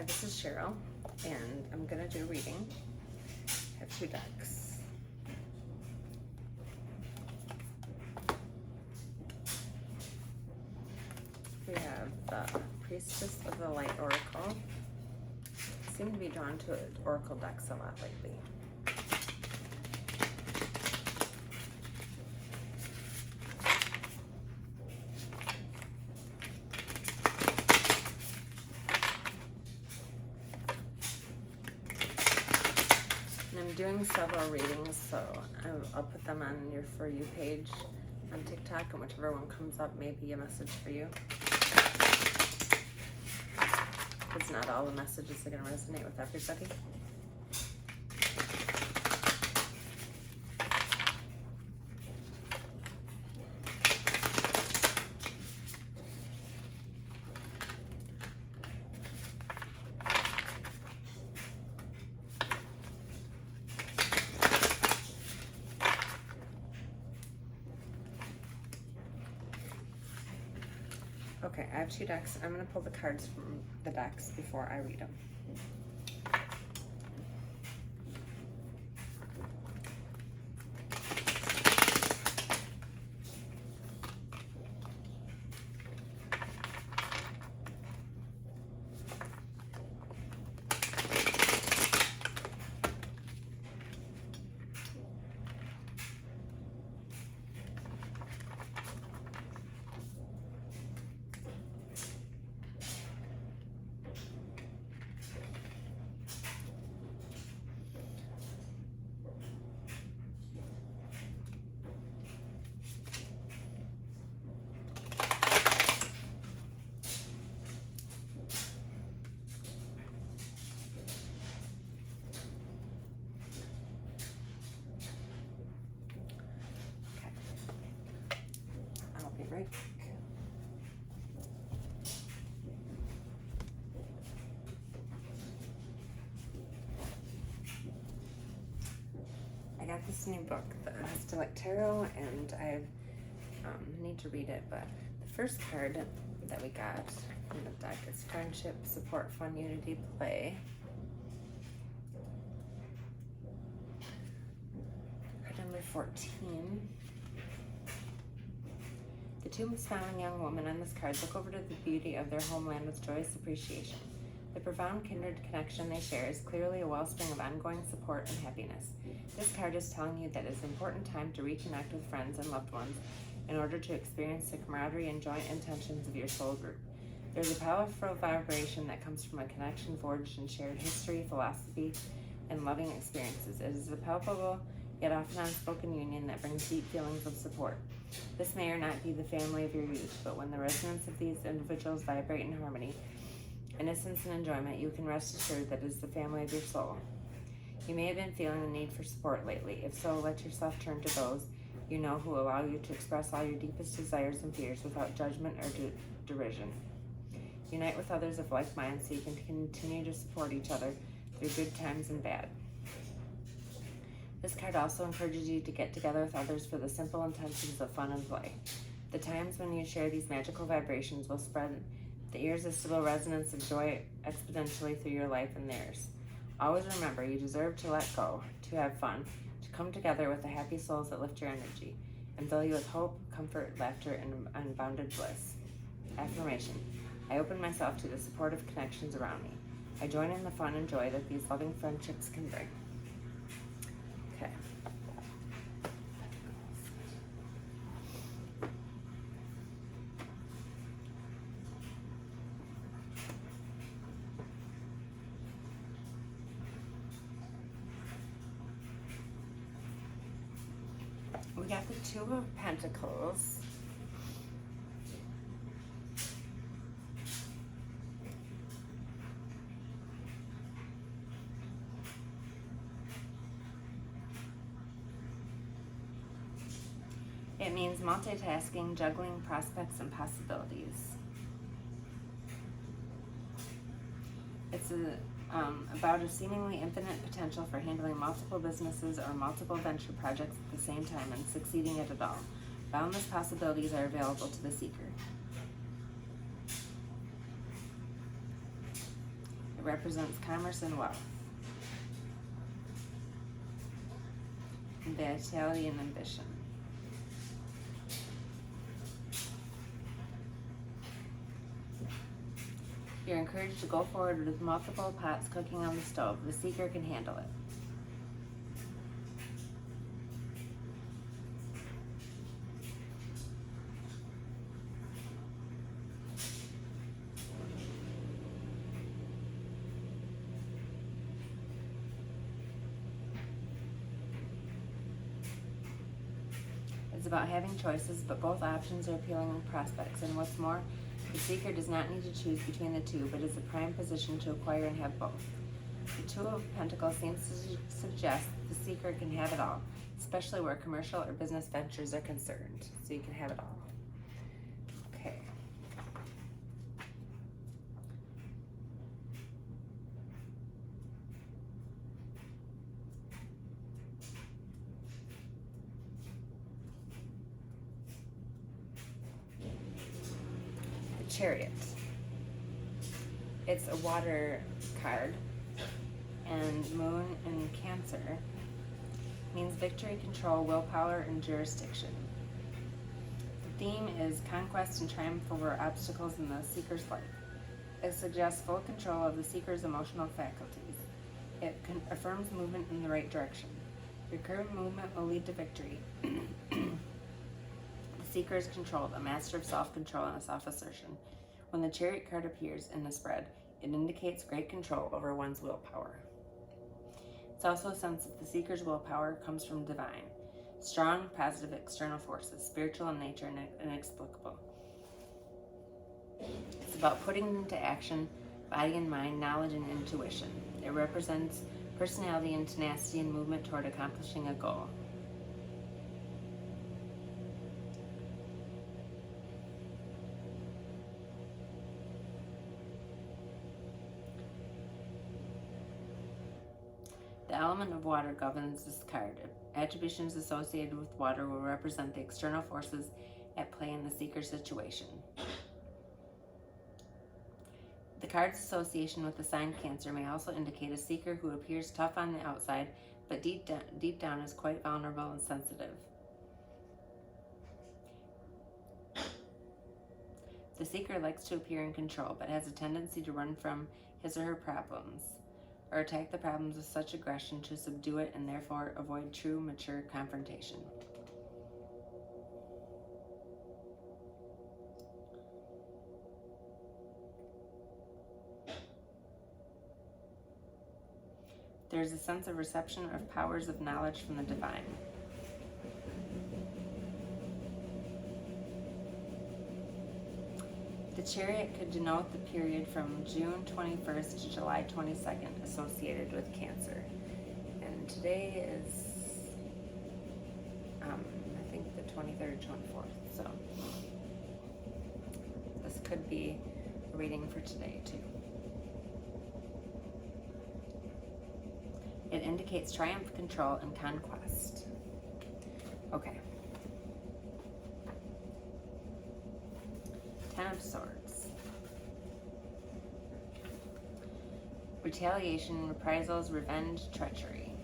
Hi, this is Cheryl, and I'm gonna do a reading. I have two decks. We have the Priestess of the Light Oracle. I seem to be drawn to Oracle decks a lot lately. I'm doing several readings, so I'll put them on your For You page on TikTok, and whichever one comes up may be a message for you. Because not all the messages are going to resonate with everybody. Okay, I have two decks. I'm going to pull the cards from the decks before I read them. I'll be right back. I got this new book, the Stellic Tarot, and I need to read it, but the first card that we got from the deck is Friendship, Support, Fun, Unity, Play. Card number 14. The two smiling young women on this card look over to the beauty of their homeland with joyous appreciation. The profound kindred connection they share is clearly a wellspring of ongoing support and happiness. This card is telling you that it's an important time to reconnect with friends and loved ones in order to experience the camaraderie and joint intentions of your soul group. There's a powerful vibration that comes from a connection forged in shared history, philosophy, and loving experiences. It is a palpable, yet often unspoken union that brings deep feelings of support. This may or not be the family of your youth, but when the resonance of these individuals vibrate in harmony, innocence, and enjoyment, you can rest assured that it is the family of your soul. You may have been feeling the need for support lately. If so, let yourself turn to those you know who allow you to express all your deepest desires and fears without judgment or derision. Unite with others of like mind so you can continue to support each other through good times and bad. This card also encourages you to get together with others for the simple intentions of fun and play. The times when you share these magical vibrations will spread the irresistible resonance of joy exponentially through your life and theirs. Always remember, you deserve to let go, to have fun, to come together with the happy souls that lift your energy and fill you with hope, comfort, laughter, and unbounded bliss. Affirmation. I open myself to the supportive connections around me. I join in the fun and joy that these loving friendships can bring. Okay. We got the Two of Pentacles. It means multitasking, juggling prospects and possibilities. It's about a seemingly infinite potential for handling multiple businesses or multiple venture projects at the same time and succeeding at it all. Boundless possibilities are available to the seeker. It represents commerce and wealth, and vitality and ambition. You're encouraged to go forward with multiple pots cooking on the stove. The seeker can handle it. It's about having choices, but both options are appealing prospects. And what's more, the seeker does not need to choose between the two, but is in a prime position to acquire and have both. The Two of Pentacles seems to suggest the seeker can have it all, especially where commercial or business ventures are concerned. So you can have it all. Okay. The Chariot. It's a water card, and Moon in Cancer means victory, control, willpower, and jurisdiction. The theme is conquest and triumph over obstacles in the seeker's life. It suggests full control of the seeker's emotional faculties. It affirms movement in the right direction. Your current movement will lead to victory. The seeker is controlled, a master of self-control and self-assertion. When the Chariot card appears in the spread, it indicates great control over one's willpower. It's also a sense that the seeker's willpower comes from divine, strong, positive external forces, spiritual in nature and inexplicable. It's about putting into action body and mind, knowledge and intuition. It represents personality and tenacity and movement toward accomplishing a goal. The element of water governs this card. Attributions associated with water will represent the external forces at play in the seeker's situation. The card's association with the sign Cancer may also indicate a seeker who appears tough on the outside, but deep down is quite vulnerable and sensitive. The seeker likes to appear in control, but has a tendency to run from his or her problems, or attack the problems with such aggression to subdue it and therefore avoid true, mature confrontation. There is a sense of reception of powers of knowledge from the divine. The Chariot could denote the period from June 21st to July 22nd associated with Cancer. And today is, I think the 23rd, 24th. So this could be a reading for today too. It indicates triumph, control, and conquest. Okay. Ten of Swords. Retaliation, reprisals, revenge, treachery.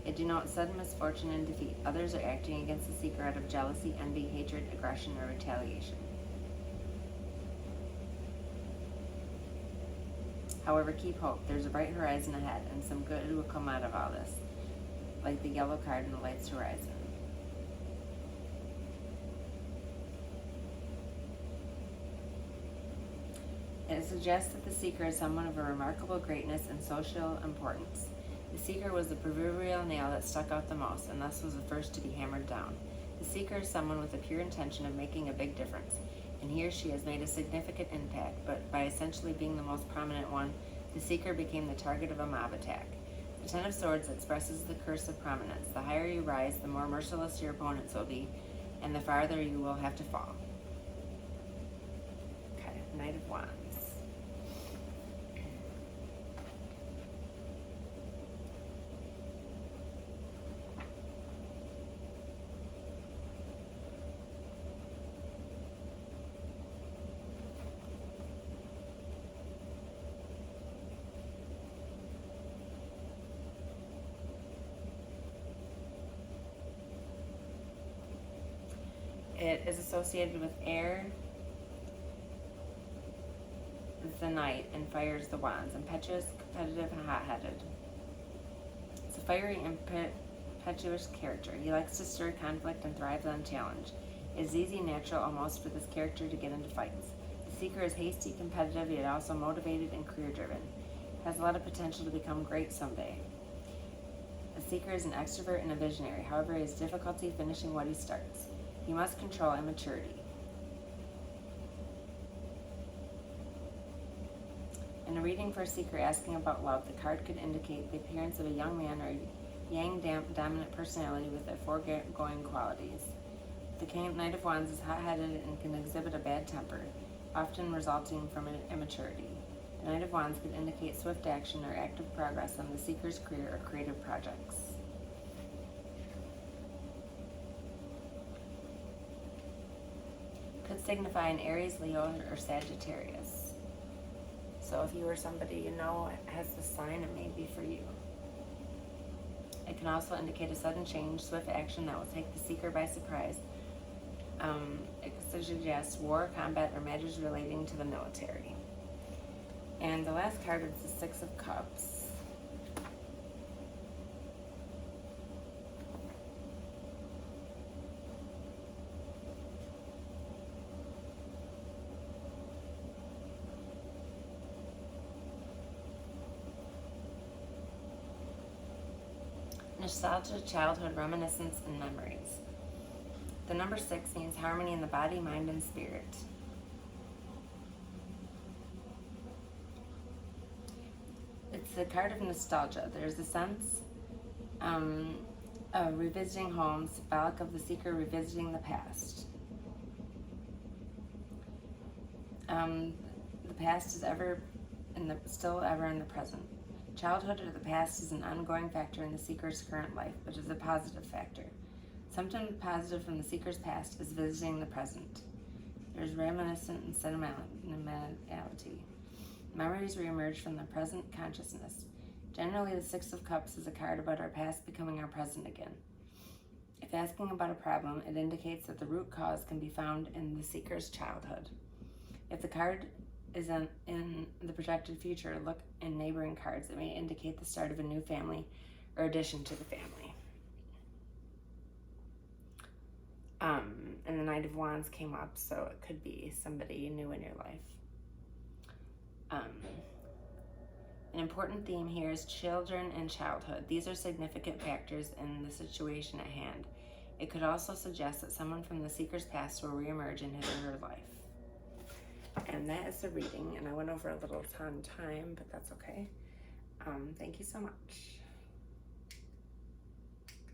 It denotes sudden misfortune and defeat. Others are acting against the seeker out of jealousy, envy, hatred, aggression, or retaliation. However, keep hope. There's a bright horizon ahead, and some good will come out of all this, like the yellow card in the light's horizon. It suggests that the seeker is someone of a remarkable greatness and social importance. The seeker was the proverbial nail that stuck out the most, and thus was the first to be hammered down. The seeker is someone with a pure intention of making a big difference, and he or she has made a significant impact, but by essentially being the most prominent one, the seeker became the target of a mob attack. The Ten of Swords expresses the curse of prominence. The higher you rise, the more merciless your opponents will be, and the farther you will have to fall. Okay, Knight of Wands. It is associated with air, the night, and fires the wands. Impetuous, competitive, and hot-headed. It's a fiery, impetuous character. He likes to stir conflict and thrives on challenge. It is easy, natural almost, for this character to get into fights. The seeker is hasty, competitive, yet also motivated and career-driven. Has a lot of potential to become great someday. The seeker is an extrovert and a visionary. However, he has difficulty finishing what he starts. He must control immaturity. In a reading for a seeker asking about love, the card could indicate the appearance of a young man or yang dominant personality with the foregoing qualities. The Knight of Wands is hot-headed and can exhibit a bad temper, often resulting from immaturity. The Knight of Wands could indicate swift action or active progress on the seeker's career or creative projects. Could signify an Aries, Leo, or Sagittarius. So if you or somebody you know has this sign, it may be for you. It can also indicate a sudden change, swift action that will take the seeker by surprise. It could suggest war, combat, or matters relating to the military. And the last card is the Six of Cups. Nostalgia, childhood, reminiscence, and memories. The number 6 means harmony in the body, mind, and spirit. It's the card of nostalgia. There's a sense of revisiting home, symbolic of the seeker revisiting the past. The past is still ever in the present. Childhood or the past is an ongoing factor in the seeker's current life, which is a positive factor. Something positive from the seeker's past is visiting the present. There's reminiscent and sentimentality. Memories reemerge from the present consciousness. Generally, the Six of Cups is a card about our past becoming our present again. If asking about a problem, it indicates that the root cause can be found in the seeker's childhood. If the card is in the projected future, look in neighboring cards. It may indicate the start of a new family or addition to the family. And the Knight of Wands came up, so it could be somebody new in your life. An important theme here is children and childhood. These are significant factors in the situation at hand. It could also suggest that someone from the seeker's past will reemerge in his or her life. And that is the reading, and I went over a little on time, but that's okay. Thank you so much.